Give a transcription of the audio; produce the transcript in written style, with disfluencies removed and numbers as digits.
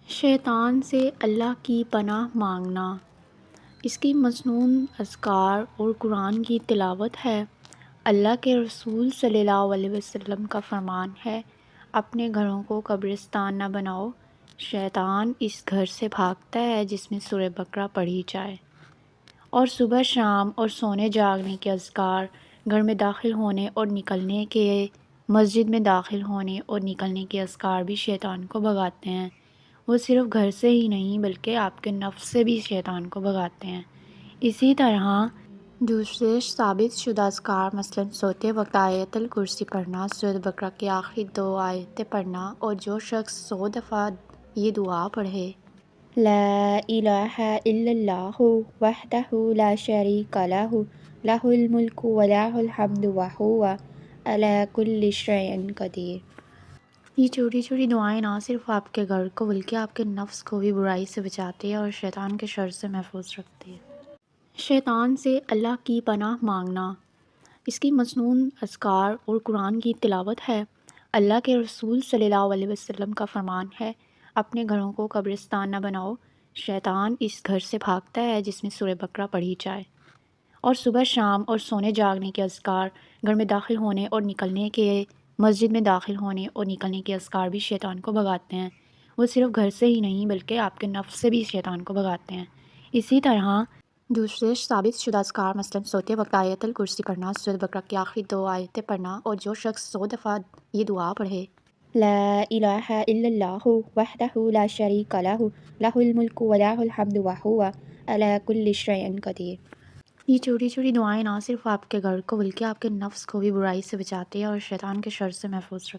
شیطان سے اللہ کی پناہ مانگنا۔ اس کی مصنون اذکار اور قرآن کی تلاوت ہے۔ اللہ کے رسول صلی اللہ علیہ وسلم کا فرمان ہے، اپنے گھروں کو قبرستان نہ بناؤ، شیطان اس گھر سے بھاگتا ہے جس میں سورہ بقرہ پڑھی جائے۔ اور صبح شام اور سونے جاگنے کے اذکار، گھر میں داخل ہونے اور نکلنے کے، مسجد میں داخل ہونے اور نکلنے کے اذکار بھی شیطان کو بھگاتے ہیں۔ وہ صرف گھر سے ہی نہیں بلکہ آپ کے نفس سے بھی شیطان کو بھگاتے ہیں۔ اسی طرح دوسرے ثابت شدہ اذکار مثلاً سوتے وقت آیت الکرسی پڑھنا، سورۃ بقرہ کی آخری 2 آیتیں پڑھنا، اور جو شخص 100 دفعہ یہ دعا پڑھے، لا الہ الا اللہ وحدہ لا شریک لہ لہ الملک ولہ الحمد وہو علی کل شیء قدیر۔ یہ چھوٹی چھوٹی دعائیں نہ صرف آپ کے گھر کو بلکہ آپ کے نفس کو بھی برائی سے بچاتی ہے اور شیطان کے شر سے محفوظ رکھتی ہے۔ شیطان سے اللہ کی پناہ مانگنا۔ اس کی مصنون اذکار اور قرآن کی تلاوت ہے۔ اللہ کے رسول صلی اللہ علیہ وسلم کا فرمان ہے، اپنے گھروں کو قبرستان نہ بناؤ، شیطان اس گھر سے بھاگتا ہے جس میں سورہ بقرہ پڑھی جائے۔ اور صبح شام اور سونے جاگنے کے اذکار، گھر میں داخل ہونے اور نکلنے کے، مسجد میں داخل ہونے اور نکلنے کے اذکار بھی شیطان کو بھگاتے ہیں۔ وہ صرف گھر سے ہی نہیں بلکہ آپ کے نفس سے بھی شیطان کو بھگاتے ہیں۔ اسی طرح دوسرے ثابت شدہ اذکار مثلاً سوتے وقت آیت الکرسی پڑھنا، سورۃ بقرہ کی آخری 2 آیتیں پڑھنا، اور جو شخص 100 دفعہ یہ دعا پڑھے، لا الہ الا اللہ وحدہ لا شریک لہ لہ الملک ولہ الحمد وہو علی کل شیء قدیر۔ یہ چھوٹی چھوٹی دعائیں نہ صرف آپ کے گھر کو بلکہ آپ کے نفس کو بھی برائی سے بچاتی ہے اور شیطان کے شر سے محفوظ رکھتی ہے۔